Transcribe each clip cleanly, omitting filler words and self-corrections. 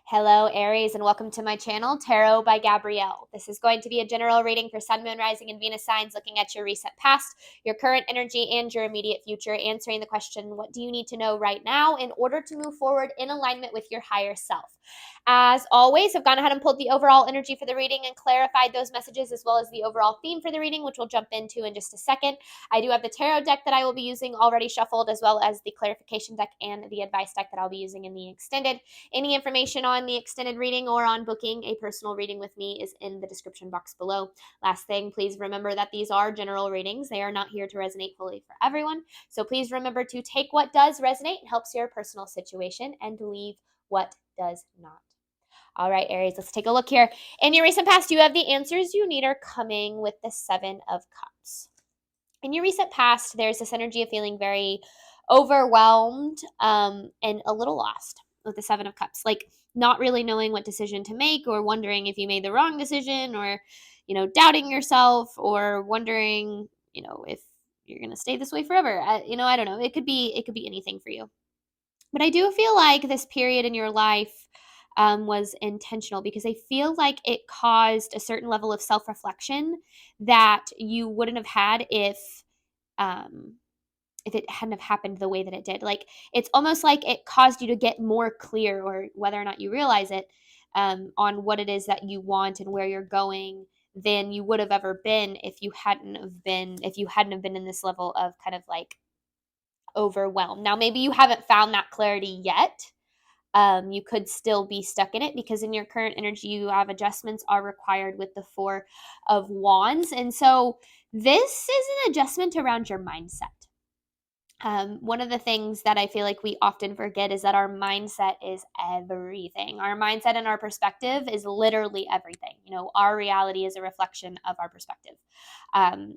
Hello, Aries, and welcome to my channel, Tarot by Gabrielle. This is going to be a general reading for Sun, Moon, Rising, and Venus signs, looking at your recent past, your current energy, and your immediate future, answering the question, what do you need to know right now in order to move forward in alignment with your higher self? As always, I've gone ahead and pulled the overall energy for the reading and clarified those messages as well as the overall theme for the reading, which we'll jump into in just a second. I do have the tarot deck that I will be using already shuffled, as well as the clarification deck and the advice deck that I'll be using in the extended. Any information on the extended reading or on booking a personal reading with me is in the description box below. Last thing, please remember that these are general readings. They are not here to resonate fully for everyone. So please remember to take what does resonate and helps your personal situation and leave what does not. All right, Aries, let's take a look here. In your recent past, you have the answers you need are coming with the Seven of Cups. In your recent past, there's this energy of feeling very overwhelmed and a little lost with the Seven of Cups, like not really knowing what decision to make, or wondering if you made the wrong decision, or doubting yourself, or wondering if you're going to stay this way forever. I don't know. It could be anything for you. But I do feel like this period in your life was intentional, because I feel like it caused a certain level of self-reflection that you wouldn't have had if it hadn't have happened the way that it did. Like, it's almost like it caused you to get more clear, or whether or not you realize it, on what it is that you want and where you're going, than you would have ever been if you hadn't have been in this level of kind of like overwhelmed. Now, maybe you haven't found that clarity yet. You could still be stuck in it, because in your current energy, you have adjustments are required with the Four of Wands. And so this is an adjustment around your mindset. One of the things that I feel like we often forget is that our mindset is everything. Our mindset and our perspective is literally everything. Our reality is a reflection of our perspective,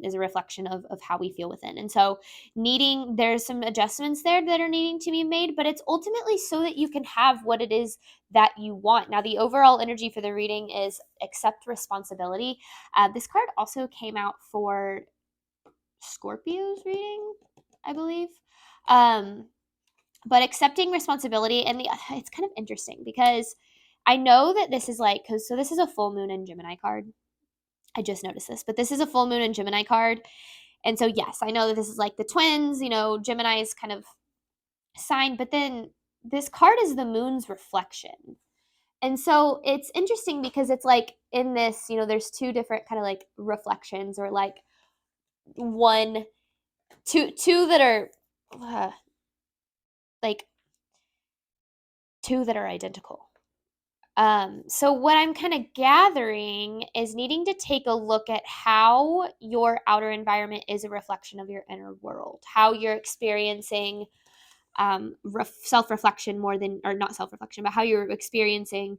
is a reflection of how we feel within. And so there's some adjustments there that are needing to be made, but it's ultimately so that you can have what it is that you want. Now, the overall energy for the reading is accept responsibility. This card also came out for Scorpio's reading, I believe. But accepting responsibility, and it's kind of interesting, because I know that this is this is a full moon in Gemini card. I just noticed this, but this is a full moon in Gemini card. And so, yes, I know that this is like the twins, Gemini's kind of sign, but then this card is the moon's reflection. And so it's interesting, because it's like in this, there's two different kind of like reflections, or like two that are like two that are identical. So what I'm kind of gathering is needing to take a look at how your outer environment is a reflection of your inner world, how you're experiencing self-reflection more than, or not self-reflection, but how you're experiencing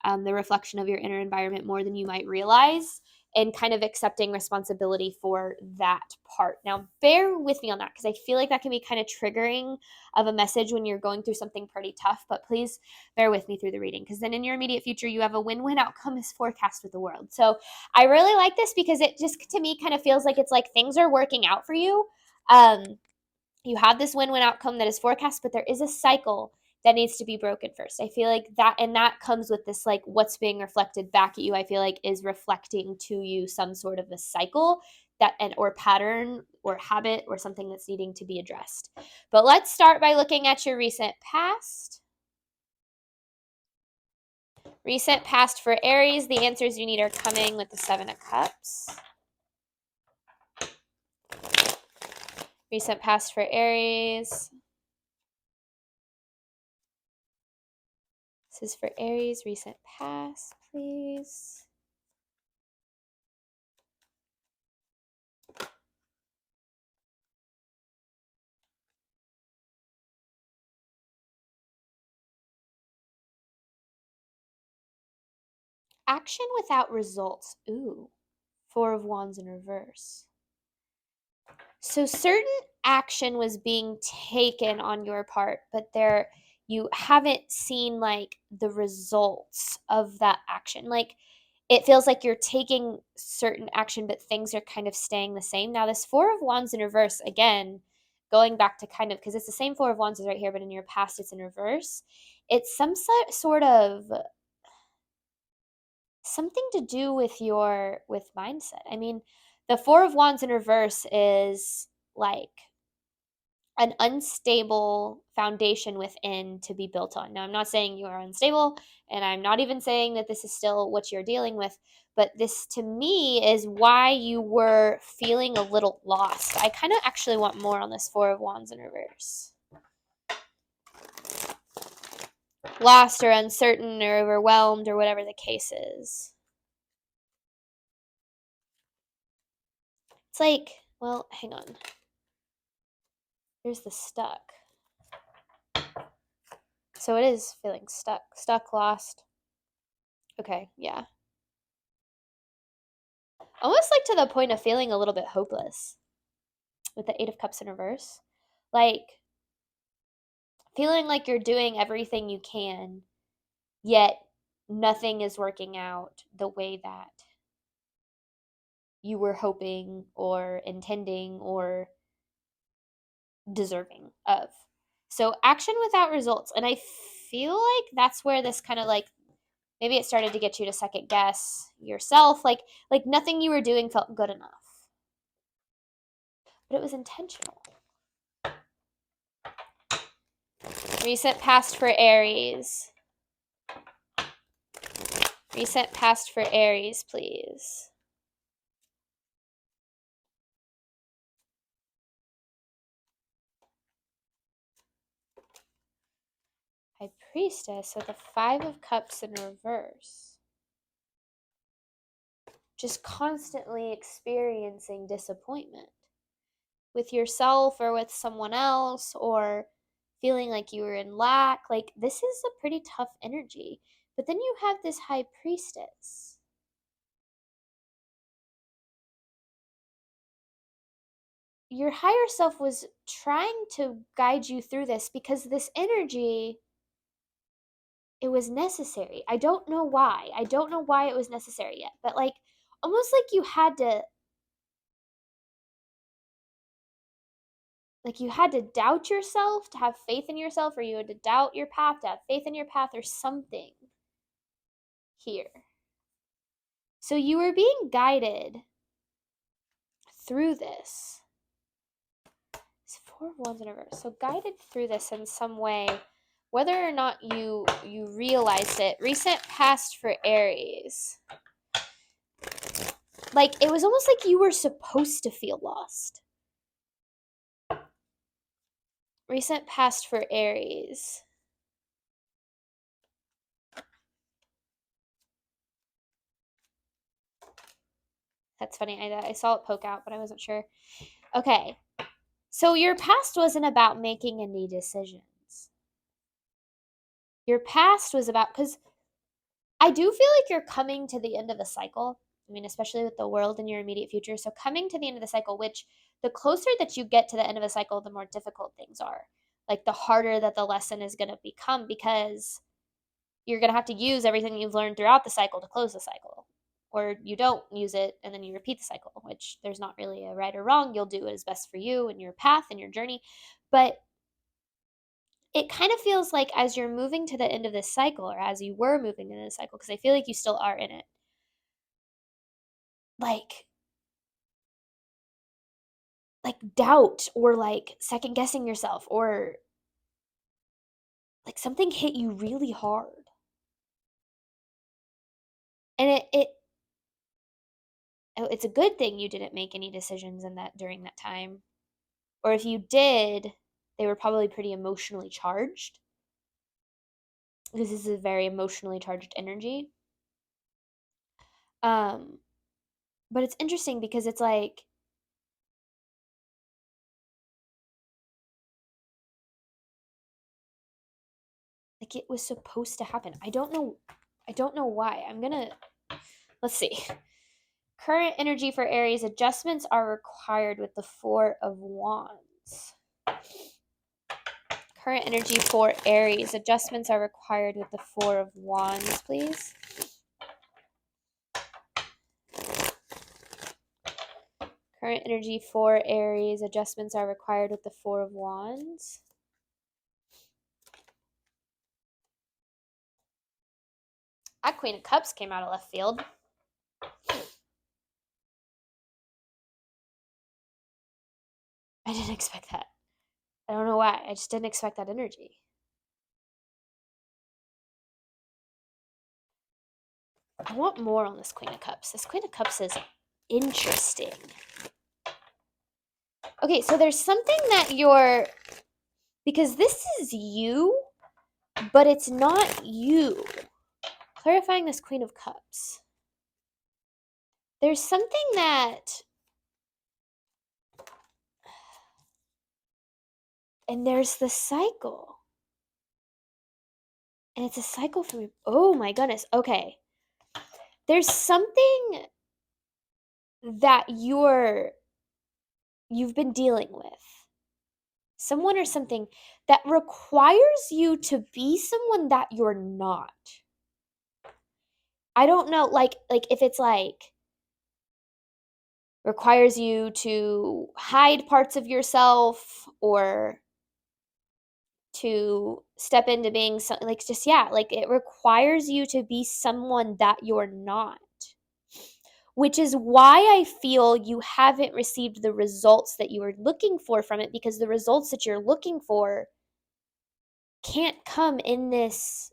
the reflection of your inner environment more than you might realize, and kind of accepting responsibility for that part. Now, bear with me on that, because I feel like that can be kind of triggering of a message when you're going through something pretty tough, but please bear with me through the reading, because then in your immediate future, you have a win-win outcome as forecast with the world. So I really like this, because it just, to me, kind of feels like it's like things are working out for you. You have this win-win outcome that is forecast, but there is a cycle that needs to be broken first. I feel like that, and that comes with this, like, what's being reflected back at you, I feel like is reflecting to you some sort of a cycle or pattern or habit or something that's needing to be addressed. But let's start by looking at your recent past. Recent past for Aries, the answers you need are coming with the Seven of Cups. Recent past for Aries. This is for Aries, recent past, please. Action without results. Ooh, Four of Wands in reverse. So certain action was being taken on your part, but you haven't seen like the results of that action. Like, it feels like you're taking certain action, but things are kind of staying the same. Now, this Four of Wands in reverse, again, going back to kind of, because it's the same Four of Wands as right here, but in your past, it's in reverse. It's some sort of something to do with with mindset. I mean, the Four of Wands in reverse is like an unstable foundation within to be built on. Now, I'm not saying you are unstable, and I'm not even saying that this is still what you're dealing with, but this to me is why you were feeling a little lost. I kind of actually want more on this Four of Wands in reverse. Lost or uncertain or overwhelmed or whatever the case is. It's like, well, hang on. Here's the stuck. So it is feeling stuck, lost. Okay, yeah. Almost like to the point of feeling a little bit hopeless with the Eight of Cups in reverse. Like feeling like you're doing everything you can, yet nothing is working out the way that you were hoping or intending or deserving of. So action without results. And I feel like that's where this kind of like maybe it started to get you to second guess yourself. Like nothing you were doing felt good enough. But it was intentional. Recent past for Aries. Recent past for Aries, please. High Priestess with the Five of Cups in reverse. Just constantly experiencing disappointment with yourself or with someone else, or feeling like you were in lack. Like, this is a pretty tough energy. But then you have this High Priestess. Your higher self was trying to guide you through this because this energy, it was necessary. I don't know why. I don't know why it was necessary yet, but like almost like you had to doubt yourself to have faith in yourself, or you had to doubt your path to have faith in your path, or something here. So you were being guided through this. It's Four of Wands in reverse. So guided through this in some way, whether or not you realized it. Recent past for Aries. Like, it was almost like you were supposed to feel lost. Recent past for Aries. That's funny. I saw it poke out, but I wasn't sure. Okay. So your past wasn't about making any decisions. Your past was about, because I do feel like you're coming to the end of the cycle. I mean, especially with the world in your immediate future. So coming to the end of the cycle, which the closer that you get to the end of the cycle, the more difficult things are. Like the harder that the lesson is going to become, because you're going to have to use everything you've learned throughout the cycle to close the cycle. Or you don't use it and then you repeat the cycle, which there's not really a right or wrong. You'll do what is best for you and your path and your journey. But it kind of feels like as you're moving to the end of this cycle, or as you were moving into the cycle, because I feel like you still are in it, like doubt or like second guessing yourself, or like something hit you really hard. And it's a good thing you didn't make any decisions in that during that time. Or if you did, they were probably pretty emotionally charged, because this is a very emotionally charged energy. But it's interesting because it's like it was supposed to happen. I don't know why. Let's see. Current energy for Aries, adjustments are required with the Four of Wands. Current energy for Aries, adjustments are required with the Four of Wands, please. Current energy for Aries, adjustments are required with the Four of Wands. That Queen of Cups came out of left field. I didn't expect that. I don't know why. I just didn't expect that energy. I want more on this Queen of Cups. This Queen of Cups is interesting. Okay, so there's something that you're, because this is you, but it's not you. Clarifying this Queen of Cups. There's something that, and there's the cycle. And it's a cycle for me. Oh my goodness. Okay. There's something that you've been dealing with. Someone or something that requires you to be someone that you're not. I don't know, like if it's like requires you to hide parts of yourself or to step into being something like just like it requires you to be someone that you're not. Which is why I feel you haven't received the results that you were looking for from it, because the results that you're looking for can't come in this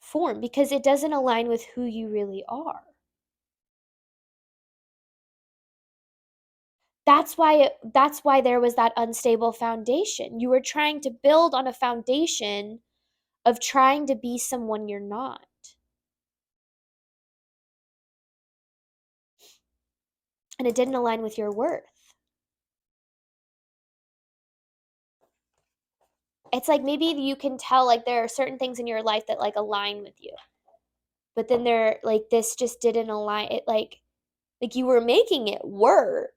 form because it doesn't align with who you really are. That's why there was that unstable foundation. You were trying to build on a foundation of trying to be someone you're not. And it didn't align with your worth. It's like maybe you can tell like there are certain things in your life that like align with you. But then there like this just didn't align. It like you were making it work,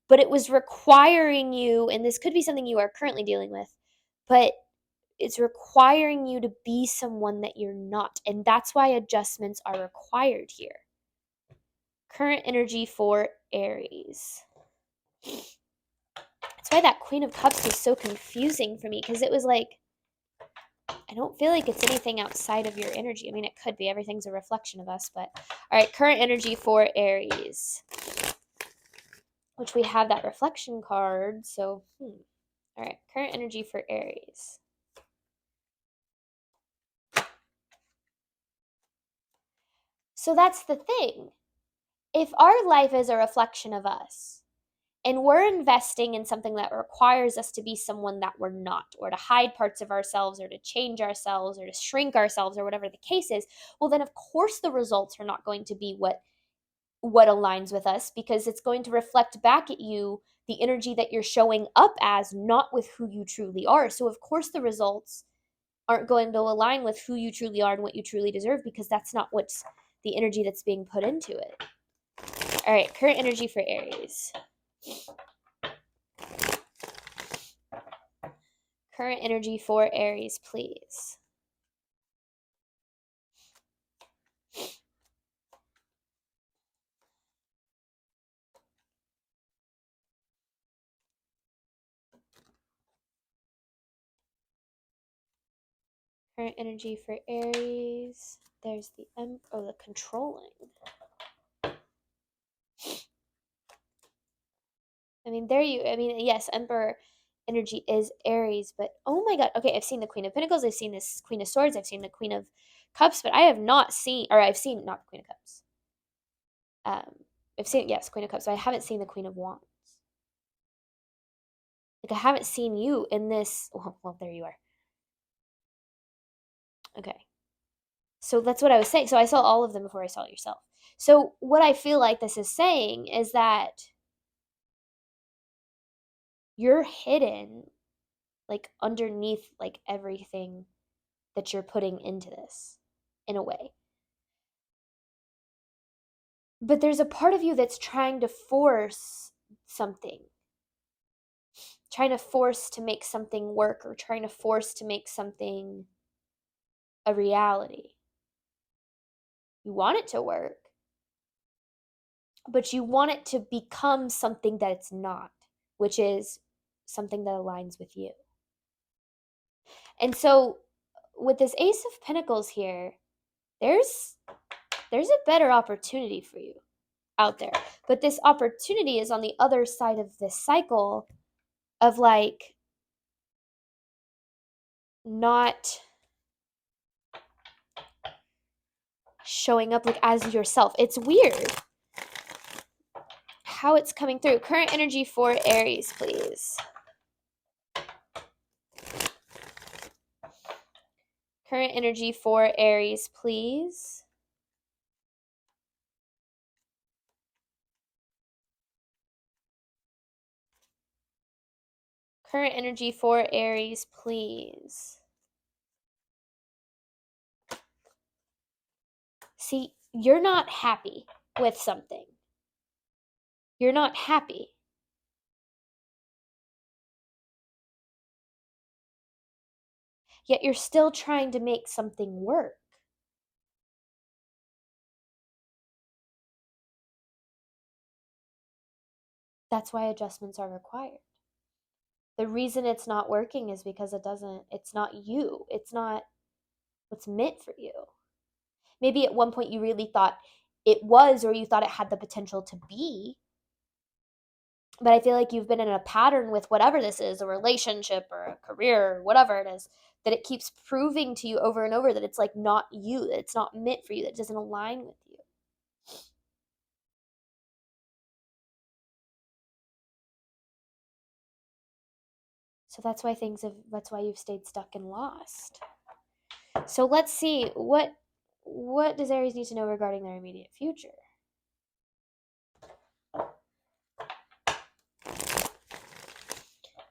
but it was requiring you, and this could be something you are currently dealing with, but it's requiring you to be someone that you're not. And that's why adjustments are required here. Current energy for Aries. That's why that Queen of Cups was so confusing for me, because it was like, I don't feel like it's anything outside of your energy. I mean, it could be. Everything's a reflection of us, but all right, current energy for Aries. Which we have that reflection card, so, all right, current energy for Aries. So that's the thing. If our life is a reflection of us, and we're investing in something that requires us to be someone that we're not, or to hide parts of ourselves, or to change ourselves, or to shrink ourselves, or whatever the case is, well, then of course the results are not going to be what aligns with us, because it's going to reflect back at you the energy that you're showing up as, not with who you truly are. So of course the results aren't going to align with who you truly are and what you truly deserve, because that's not what's the energy that's being put into it. All right, current energy for Aries. Current energy for Aries, please. Current energy for Aries. There's the the controlling. I mean, yes, Emperor energy is Aries, but oh my god. Okay, I've seen the Queen of Pentacles, I've seen this Queen of Swords, I've seen the Queen of Cups, but I have not seen, or I've seen, not the Queen of Cups. I've seen, yes, Queen of Cups, but I haven't seen the Queen of Wands. Like, I haven't seen you in this. Well, there you are. Okay. So that's what I was saying. So I saw all of them before I saw yourself. So what I feel like this is saying is that you're hidden, like, underneath, like, everything that you're putting into this, in a way. But there's a part of you that's trying to force something, trying to force to make something work, or trying to force to make something a reality. You want it to work, but you want it to become something that it's not, which is something that aligns with you. And so with this Ace of Pentacles here, there's a better opportunity for you out there. But this opportunity is on the other side of this cycle of like not showing up like as yourself. It's weird how it's coming through. Current energy for Aries, please. Current energy for Aries, please. Current energy for Aries, please. See, you're not happy with something. You're not happy. Yet you're still trying to make something work. That's why adjustments are required. The reason it's not working is because it's not you. It's not what's meant for you. Maybe at one point you really thought it was, or you thought it had the potential to be. But I feel like you've been in a pattern with whatever this is, a relationship or a career or whatever it is, that it keeps proving to you over and over that it's like not you, that it's not meant for you, that it doesn't align with you. So that's why you've stayed stuck and lost. So let's see, what does Aries need to know regarding their immediate future?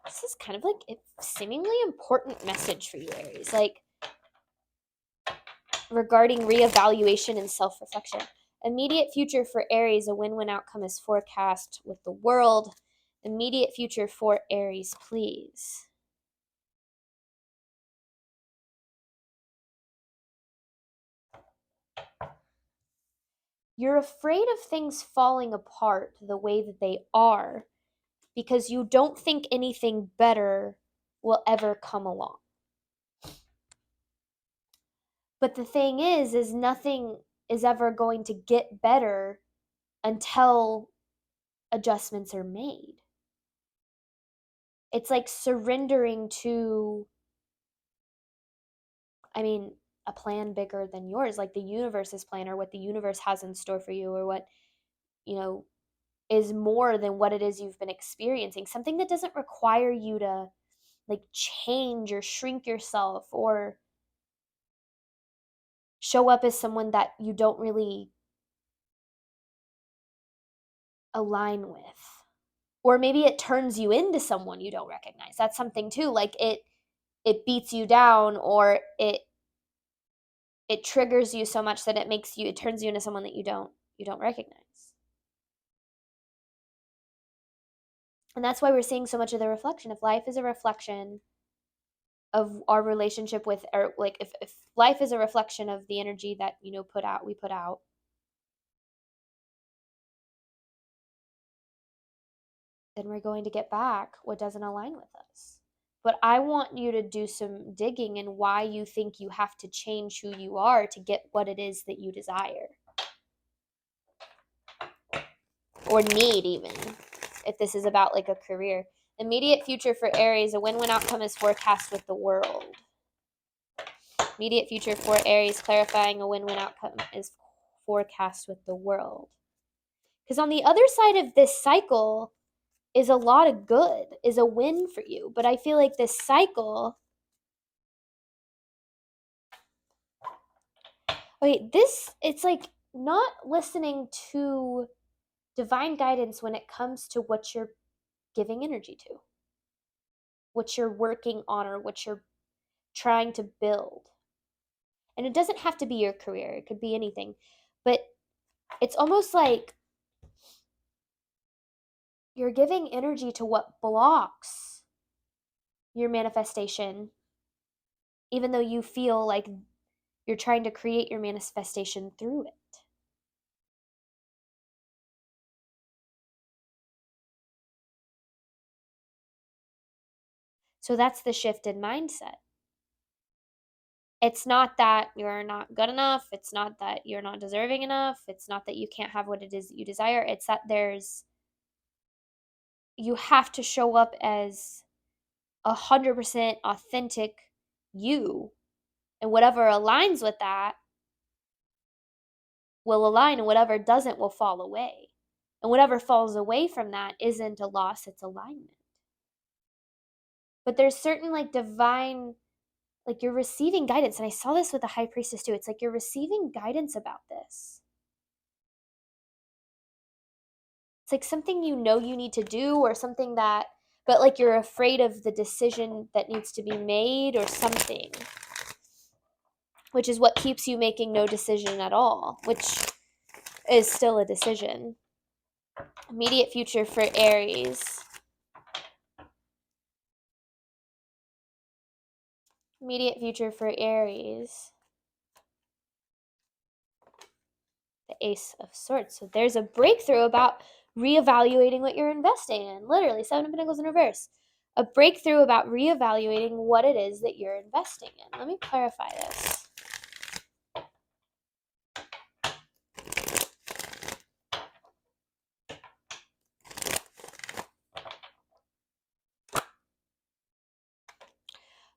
This is kind of like a seemingly important message for you, Aries, like regarding reevaluation and self-reflection. Immediate future for Aries, a win-win outcome is forecast with the world. Immediate future for Aries, please. You're afraid of things falling apart the way that they are because you don't think anything better will ever come along. But the thing is nothing is ever going to get better until adjustments are made. It's like surrendering to, a plan bigger than yours, like the universe's plan, or what the universe has in store for you, or what, is more than what it is you've been experiencing. Something that doesn't require you to like change or shrink yourself or show up as someone that you don't really align with. Or maybe it turns you into someone you don't recognize. That's something too. Like it beats you down, or it triggers you so much that it turns you into someone that you don't recognize. And that's why we're seeing so much of the reflection. If life is a reflection of our relationship with, or like if life is a reflection of the energy that we put out, then we're going to get back what doesn't align with us. But I want you to do some digging in why you think you have to change who you are to get what it is that you desire or need, even if this is about like a career. Immediate future for Aries, a win-win outcome is forecast with the world. Immediate future for Aries, clarifying a win-win outcome is forecast with the world. Because on the other side of this cycle is a lot of good, is a win for you. But I feel like this cycle, it's like not listening to divine guidance when it comes to what you're giving energy to, what you're working on, or what you're trying to build. And it doesn't have to be your career, it could be anything. But it's almost like you're giving energy to what blocks your manifestation, even though you feel like you're trying to create your manifestation through it. So that's the shift in mindset. It's not that you're not good enough. It's not that you're not deserving enough. It's not that you can't have what it is that you desire. It's that you have to show up as 100% authentic you. And whatever aligns with that will align, and whatever doesn't will fall away. And whatever falls away from that isn't a loss, it's alignment. But there's certain like divine, like you're receiving guidance. And I saw this with the high priestess too. It's like you're receiving guidance about this. It's like something you know you need to do, or something that, but like you're afraid of the decision that needs to be made or something, which is what keeps you making no decision at all, which is still a decision. Immediate future for Aries. Immediate future for Aries. The Ace of Swords. So there's a breakthrough about reevaluating what you're investing in. Literally, Seven of Pentacles in reverse. A breakthrough about reevaluating what it is that you're investing in. Let me clarify this.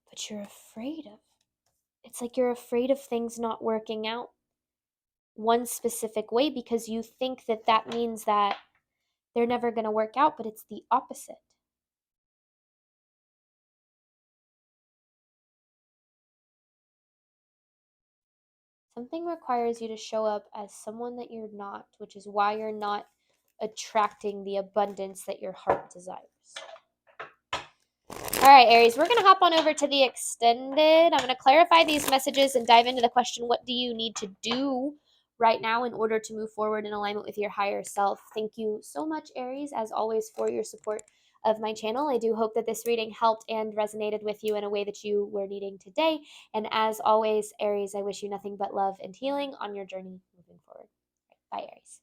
But you're afraid of. It's like you're afraid of things not working out one specific way because you think that that means that they're never going to work out, but it's the opposite. Something requires you to show up as someone that you're not, which is why you're not attracting the abundance that your heart desires. All right, Aries, we're going to hop on over to the extended. I'm going to clarify these messages and dive into the question, what do you need to do right now in order to move forward in alignment with your higher self? Thank you so much, Aries, as always, for your support of my channel. I do hope that this reading helped and resonated with you in a way that you were needing today. And as always, Aries, I wish you nothing but love and healing on your journey moving forward. Bye, Aries.